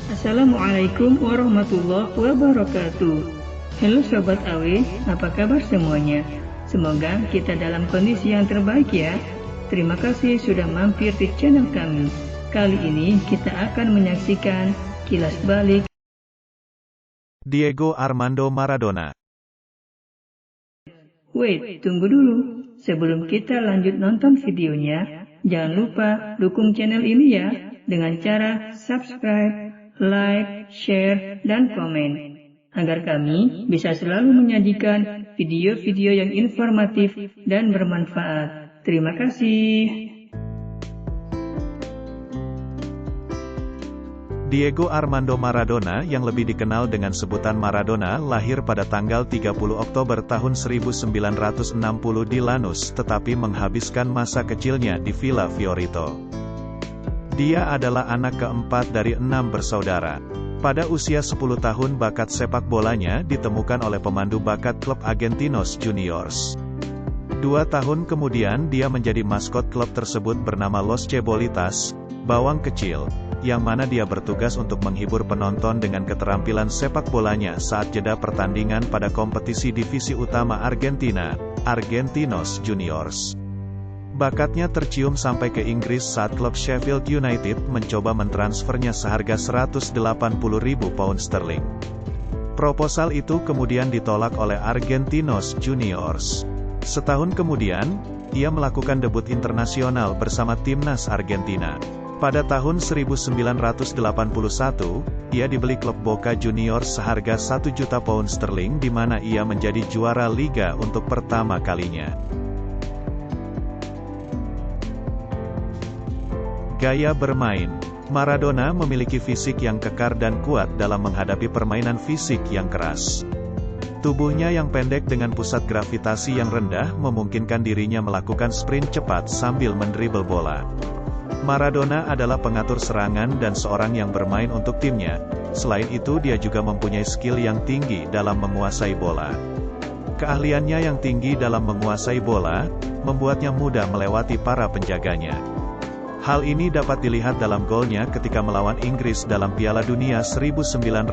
Assalamualaikum warahmatullahi wabarakatuh. Halo Sobat AW, apa kabar semuanya? Semoga kita dalam kondisi yang terbaik ya. Terima kasih sudah mampir di channel kami. Kali ini kita akan menyaksikan kilas balik Diego Armando Maradona. Wait, tunggu dulu. Sebelum kita lanjut nonton videonya, jangan lupa dukung channel ini ya dengan cara subscribe, like, share, dan komen, agar kami bisa selalu menyajikan video-video yang informatif dan bermanfaat. Terima kasih. Diego Armando Maradona yang lebih dikenal dengan sebutan Maradona lahir pada tanggal 30 Oktober tahun 1960 di Lanús tetapi menghabiskan masa kecilnya di Villa Fiorito. Dia adalah anak keempat dari 6 bersaudara. Pada usia 10 tahun bakat sepak bolanya ditemukan oleh pemandu bakat klub Argentinos Juniors. 2 tahun kemudian dia menjadi maskot klub tersebut bernama Los Cebolitas, bawang kecil, yang mana dia bertugas untuk menghibur penonton dengan keterampilan sepak bolanya saat jeda pertandingan pada kompetisi divisi utama Argentina, Argentinos Juniors. Bakatnya tercium sampai ke Inggris saat klub Sheffield United mencoba mentransfernya seharga 180.000 pound sterling. Proposal itu kemudian ditolak oleh Argentinos Juniors. Setahun kemudian, ia melakukan debut internasional bersama timnas Argentina. Pada tahun 1981, ia dibeli klub Boca Juniors seharga 1 juta pound sterling di mana ia menjadi juara liga untuk pertama kalinya. Gaya bermain. Maradona memiliki fisik yang kekar dan kuat dalam menghadapi permainan fisik yang keras. Tubuhnya yang pendek dengan pusat gravitasi yang rendah memungkinkan dirinya melakukan sprint cepat sambil mendribel bola. Maradona adalah pengatur serangan dan seorang yang bermain untuk timnya. Selain itu dia juga mempunyai skill yang tinggi dalam menguasai bola. Keahliannya yang tinggi dalam menguasai bola, membuatnya mudah melewati para penjaganya. Hal ini dapat dilihat dalam golnya ketika melawan Inggris dalam Piala Dunia 1986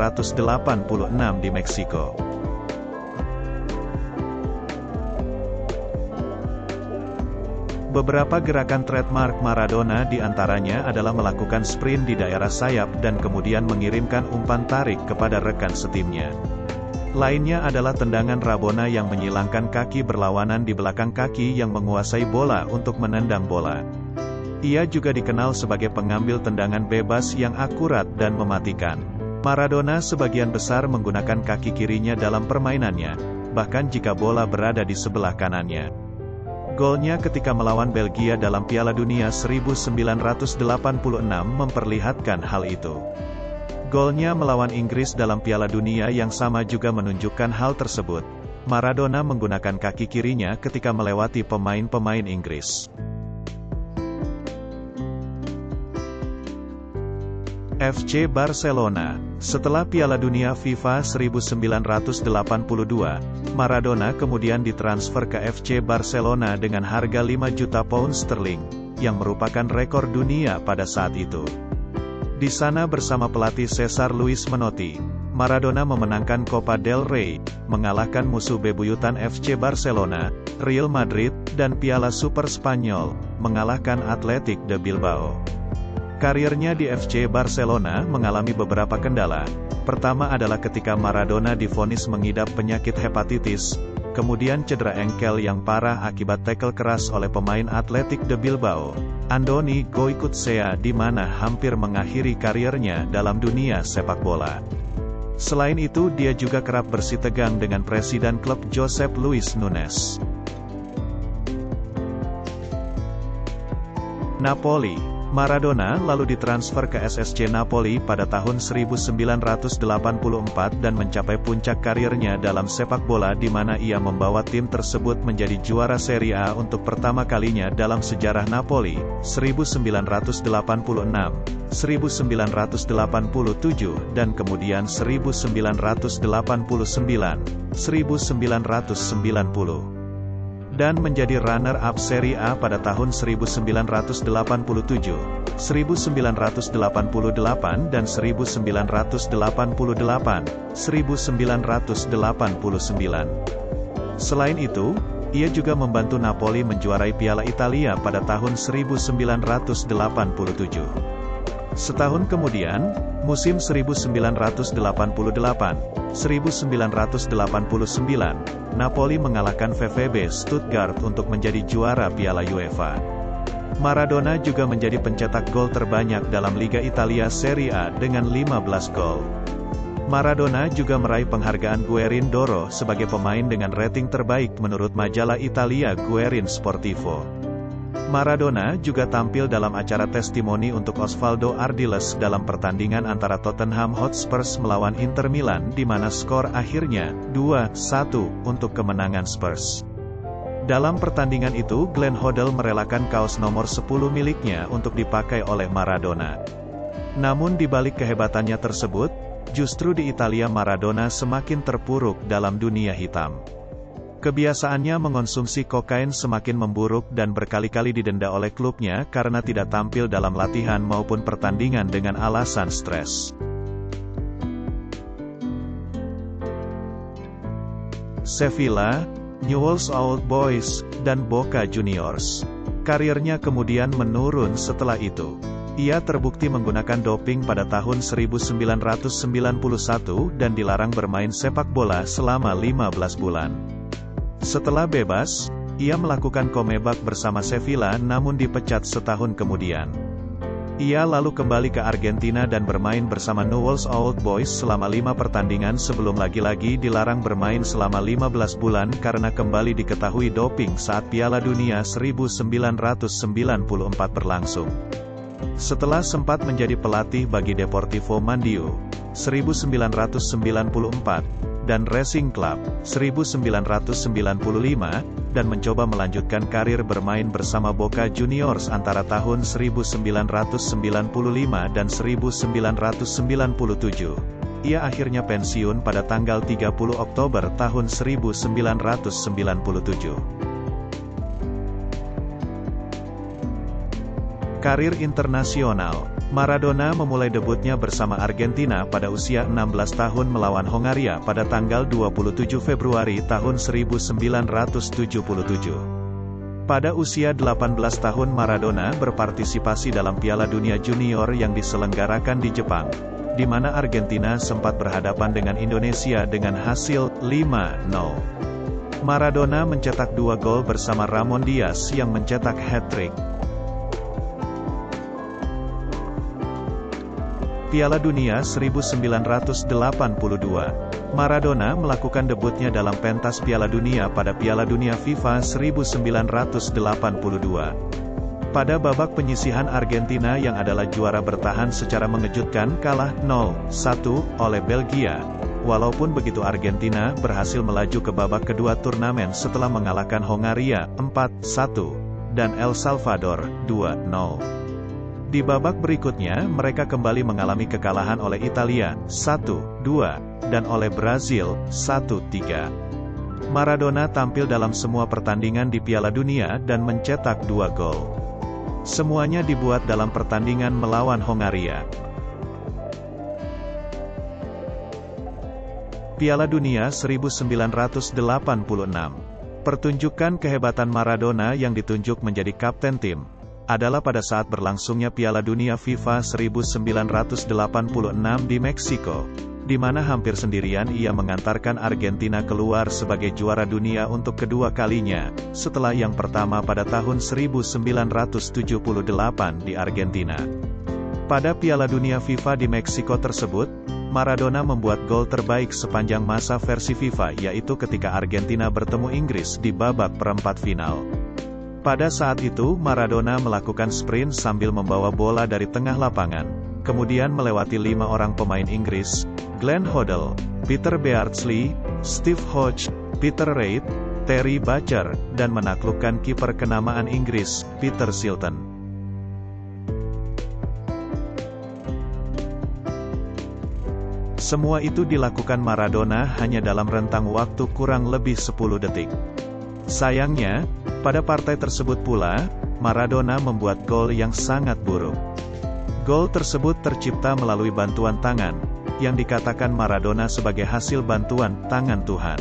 di Meksiko. Beberapa gerakan trademark Maradona diantaranya adalah melakukan sprint di daerah sayap dan kemudian mengirimkan umpan tarik kepada rekan setimnya. Lainnya adalah tendangan Rabona yang menyilangkan kaki berlawanan di belakang kaki yang menguasai bola untuk menendang bola. Ia juga dikenal sebagai pengambil tendangan bebas yang akurat dan mematikan. Maradona sebagian besar menggunakan kaki kirinya dalam permainannya, bahkan jika bola berada di sebelah kanannya. Golnya ketika melawan Belgia dalam Piala Dunia 1986 memperlihatkan hal itu. Golnya melawan Inggris dalam Piala Dunia yang sama juga menunjukkan hal tersebut. Maradona menggunakan kaki kirinya ketika melewati pemain-pemain Inggris. FC Barcelona. Setelah Piala Dunia FIFA 1982, Maradona kemudian ditransfer ke FC Barcelona dengan harga 5 juta pound sterling, yang merupakan rekor dunia pada saat itu. Di sana bersama pelatih Cesar Luis Menotti, Maradona memenangkan Copa del Rey, mengalahkan musuh bebuyutan FC Barcelona, Real Madrid, dan Piala Super Spanyol, mengalahkan Athletic de Bilbao. Karirnya di FC Barcelona mengalami beberapa kendala. Pertama adalah ketika Maradona divonis mengidap penyakit hepatitis, kemudian cedera engkel yang parah akibat tackle keras oleh pemain Athletic de Bilbao, Andoni Goicoechea di mana hampir mengakhiri karirnya dalam dunia sepak bola. Selain itu dia juga kerap bersitegang dengan presiden klub Josep Luis Nunes. Napoli. Maradona lalu ditransfer ke SSC Napoli pada tahun 1984 dan mencapai puncak karirnya dalam sepak bola di mana ia membawa tim tersebut menjadi juara Serie A untuk pertama kalinya dalam sejarah Napoli, 1986, 1987, dan kemudian 1989, 1990. dan menjadi runner-up Serie A pada tahun 1987, 1988, dan 1988, 1989. Selain itu, ia juga membantu Napoli menjuarai Piala Italia pada tahun 1987. Setahun kemudian, musim 1988-1989, Napoli mengalahkan VfB Stuttgart untuk menjadi juara Piala UEFA. Maradona juga menjadi pencetak gol terbanyak dalam Liga Italia Serie A dengan 15 gol. Maradona juga meraih penghargaan Guerin d'Oro sebagai pemain dengan rating terbaik menurut majalah Italia Guerin Sportivo. Maradona juga tampil dalam acara testimoni untuk Osvaldo Ardiles dalam pertandingan antara Tottenham Hotspur melawan Inter Milan di mana skor akhirnya 2-1 untuk kemenangan Spurs. Dalam pertandingan itu Glenn Hoddle merelakan kaos nomor 10 miliknya untuk dipakai oleh Maradona. Namun di balik kehebatannya tersebut, justru di Italia Maradona semakin terpuruk dalam dunia hitam. Kebiasaannya mengonsumsi kokain semakin memburuk dan berkali-kali didenda oleh klubnya karena tidak tampil dalam latihan maupun pertandingan dengan alasan stres. Sevilla, Newell's Old Boys, dan Boca Juniors. Karirnya kemudian menurun setelah itu. Ia terbukti menggunakan doping pada tahun 1991 dan dilarang bermain sepak bola selama 15 bulan. Setelah bebas, ia melakukan comeback bersama Sevilla namun dipecat setahun kemudian. Ia lalu kembali ke Argentina dan bermain bersama Newell's Old Boys selama 5 pertandingan sebelum lagi-lagi dilarang bermain selama 15 bulan karena kembali diketahui doping saat Piala Dunia 1994 berlangsung. Setelah sempat menjadi pelatih bagi Deportivo Mandio 1994 dan Racing Club 1995 dan mencoba melanjutkan karir bermain bersama Boca Juniors antara tahun 1995 dan 1997. Ia akhirnya pensiun pada tanggal 30 Oktober tahun 1997. Karir internasional. Maradona memulai debutnya bersama Argentina pada usia 16 tahun melawan Hongaria pada tanggal 27 Februari tahun 1977. Pada usia 18 tahun Maradona berpartisipasi dalam Piala Dunia Junior yang diselenggarakan di Jepang, di mana Argentina sempat berhadapan dengan Indonesia dengan hasil 5-0. Maradona mencetak 2 gol bersama Ramon Diaz yang mencetak hat-trick. Piala Dunia 1982. Maradona melakukan debutnya dalam pentas Piala Dunia pada Piala Dunia FIFA 1982. Pada babak penyisihan Argentina yang adalah juara bertahan secara mengejutkan kalah 0-1 oleh Belgia. Walaupun begitu Argentina berhasil melaju ke babak kedua turnamen setelah mengalahkan Hongaria 4-1 dan El Salvador 2-0. Di babak berikutnya mereka kembali mengalami kekalahan oleh Italia 1-2 dan oleh Brazil 1-3. Maradona tampil dalam semua pertandingan di Piala Dunia dan mencetak 2 gol. Semuanya dibuat dalam pertandingan melawan Hongaria. Piala Dunia 1986. Pertunjukan kehebatan Maradona yang ditunjuk menjadi kapten tim adalah pada saat berlangsungnya Piala Dunia FIFA 1986 di Meksiko, di mana hampir sendirian ia mengantarkan Argentina keluar sebagai juara dunia untuk kedua kalinya, setelah yang pertama pada tahun 1978 di Argentina. Pada Piala Dunia FIFA di Meksiko tersebut, Maradona membuat gol terbaik sepanjang masa versi FIFA yaitu ketika Argentina bertemu Inggris di babak perempat final. Pada saat itu Maradona melakukan sprint sambil membawa bola dari tengah lapangan, kemudian melewati 5 orang pemain Inggris, Glenn Hoddle, Peter Beardsley, Steve Hodge, Peter Reid, Terry Butcher, dan menaklukkan kiper kenamaan Inggris, Peter Shilton. Semua itu dilakukan Maradona hanya dalam rentang waktu kurang lebih 10 detik. Sayangnya, pada partai tersebut pula, Maradona membuat gol yang sangat buruk. Gol tersebut tercipta melalui bantuan tangan, yang dikatakan Maradona sebagai hasil bantuan tangan Tuhan.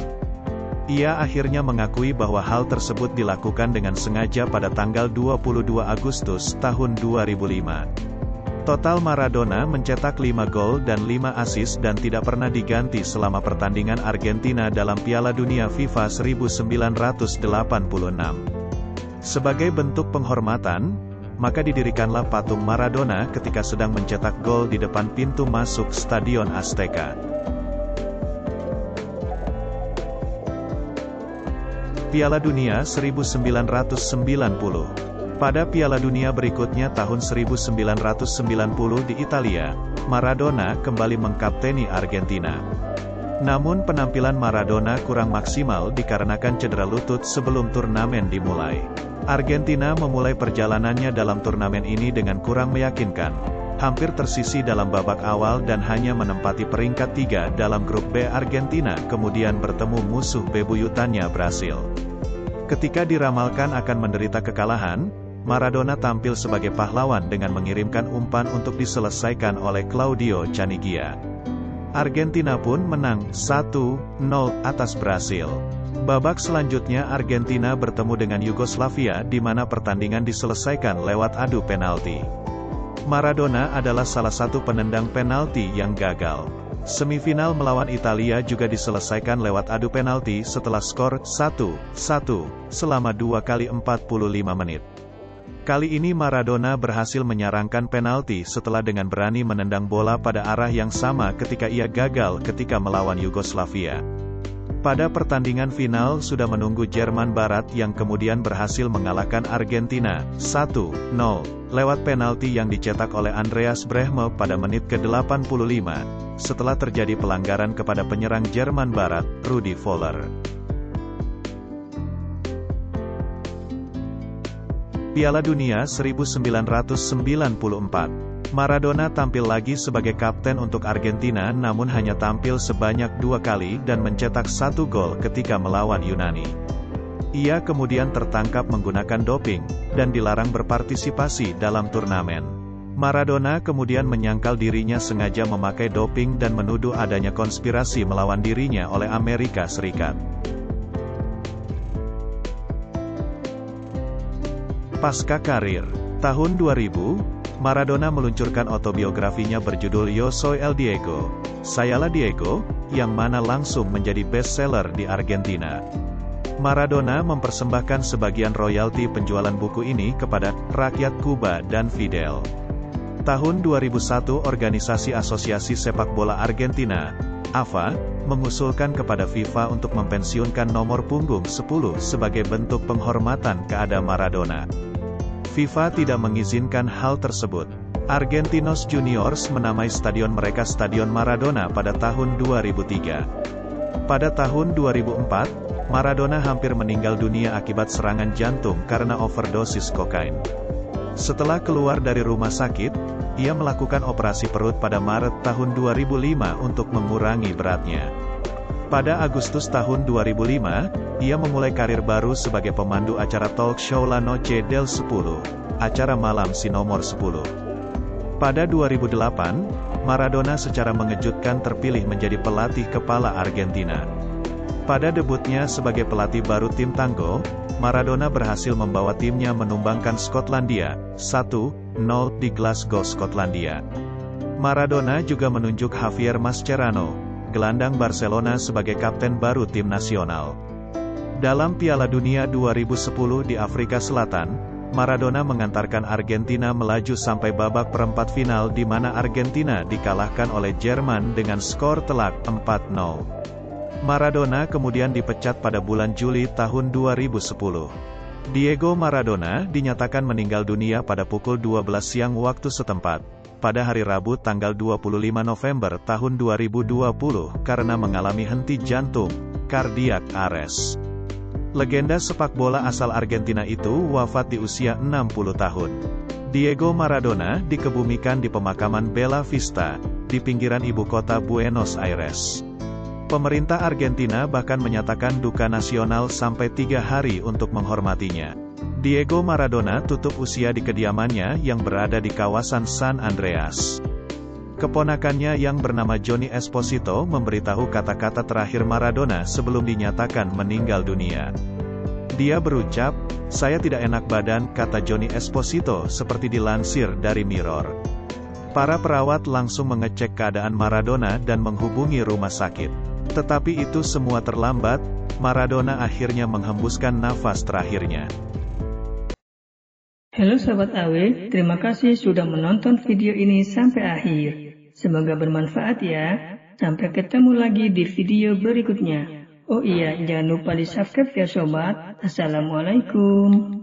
Ia akhirnya mengakui bahwa hal tersebut dilakukan dengan sengaja pada tanggal 22 Agustus tahun 2005. Total Maradona mencetak 5 gol dan 5 assist dan tidak pernah diganti selama pertandingan Argentina dalam Piala Dunia FIFA 1986. Sebagai bentuk penghormatan, maka didirikanlah patung Maradona ketika sedang mencetak gol di depan pintu masuk Stadion Azteca. Piala Dunia 1990. Pada Piala Dunia berikutnya tahun 1990 di Italia, Maradona kembali mengkapteni Argentina. Namun penampilan Maradona kurang maksimal dikarenakan cedera lutut sebelum turnamen dimulai. Argentina memulai perjalanannya dalam turnamen ini dengan kurang meyakinkan. Hampir tersisih dalam babak awal dan hanya menempati peringkat 3 dalam grup B. Argentina kemudian bertemu musuh bebuyutannya Brasil. Ketika diramalkan akan menderita kekalahan, Maradona tampil sebagai pahlawan dengan mengirimkan umpan untuk diselesaikan oleh Claudio Caniggia. Argentina pun menang 1-0 atas Brasil. Babak selanjutnya Argentina bertemu dengan Yugoslavia di mana pertandingan diselesaikan lewat adu penalti. Maradona adalah salah satu penendang penalti yang gagal. Semifinal melawan Italia juga diselesaikan lewat adu penalti setelah skor 1-1 selama 2 kali 45 menit. Kali ini Maradona berhasil menyarangkan penalti setelah dengan berani menendang bola pada arah yang sama ketika ia gagal ketika melawan Yugoslavia. Pada pertandingan final sudah menunggu Jerman Barat yang kemudian berhasil mengalahkan Argentina 1-0 lewat penalti yang dicetak oleh Andreas Brehme pada menit ke-85 setelah terjadi pelanggaran kepada penyerang Jerman Barat, Rudi Völler. Piala Dunia 1994. Maradona tampil lagi sebagai kapten untuk Argentina namun hanya tampil sebanyak 2 kali dan mencetak 1 gol ketika melawan Yunani. Ia kemudian tertangkap menggunakan doping, dan dilarang berpartisipasi dalam turnamen. Maradona kemudian menyangkal dirinya sengaja memakai doping dan menuduh adanya konspirasi melawan dirinya oleh Amerika Serikat. Pasca karir, tahun 2000, Maradona meluncurkan autobiografinya berjudul Yo Soy El Diego, Sayalah Diego, yang mana langsung menjadi bestseller di Argentina. Maradona mempersembahkan sebagian royalti penjualan buku ini kepada rakyat Kuba dan Fidel. Tahun 2001 organisasi Asosiasi Sepak Bola Argentina, AFA, mengusulkan kepada FIFA untuk mempensiunkan nomor punggung 10 sebagai bentuk penghormatan kepada Maradona. FIFA tidak mengizinkan hal tersebut. Argentinos Juniors menamai stadion mereka Stadion Maradona pada tahun 2003. Pada tahun 2004, Maradona hampir meninggal dunia akibat serangan jantung karena overdosis kokain. Setelah keluar dari rumah sakit, ia melakukan operasi perut pada Maret tahun 2005 untuk mengurangi beratnya. Pada Agustus tahun 2005, ia memulai karir baru sebagai pemandu acara talk show La Noche del 10, acara malam si nomor 10. Pada 2008, Maradona secara mengejutkan terpilih menjadi pelatih kepala Argentina. Pada debutnya sebagai pelatih baru tim Tango, Maradona berhasil membawa timnya menumbangkan Skotlandia 1-0 di Glasgow, Skotlandia. Maradona juga menunjuk Javier Mascherano, gelandang Barcelona sebagai kapten baru tim nasional. Dalam Piala Dunia 2010 di Afrika Selatan, Maradona mengantarkan Argentina melaju sampai babak perempat final di mana Argentina dikalahkan oleh Jerman dengan skor telak 4-0. Maradona kemudian dipecat pada bulan Juli tahun 2010. Diego Maradona dinyatakan meninggal dunia pada pukul 12 siang waktu setempat, pada hari Rabu tanggal 25 November tahun 2020 karena mengalami henti jantung, cardiac arrest. Legenda sepak bola asal Argentina itu wafat di usia 60 tahun. Diego Maradona dikebumikan di pemakaman Bella Vista, di pinggiran ibu kota Buenos Aires. Pemerintah Argentina bahkan menyatakan duka nasional sampai 3 hari untuk menghormatinya. Diego Maradona tutup usia di kediamannya yang berada di kawasan San Andreas. Keponakannya yang bernama Johnny Esposito memberitahu kata-kata terakhir Maradona sebelum dinyatakan meninggal dunia. Dia berucap, "Saya tidak enak badan," kata Johnny Esposito seperti dilansir dari Mirror. Para perawat langsung mengecek keadaan Maradona dan menghubungi rumah sakit. Tetapi itu semua terlambat, Maradona akhirnya menghembuskan nafas terakhirnya. Halo Sobat AW, terima kasih sudah menonton video ini sampai akhir. Semoga bermanfaat ya. Sampai ketemu lagi di video berikutnya. Oh iya, jangan lupa di subscribe ya Sobat. Assalamualaikum.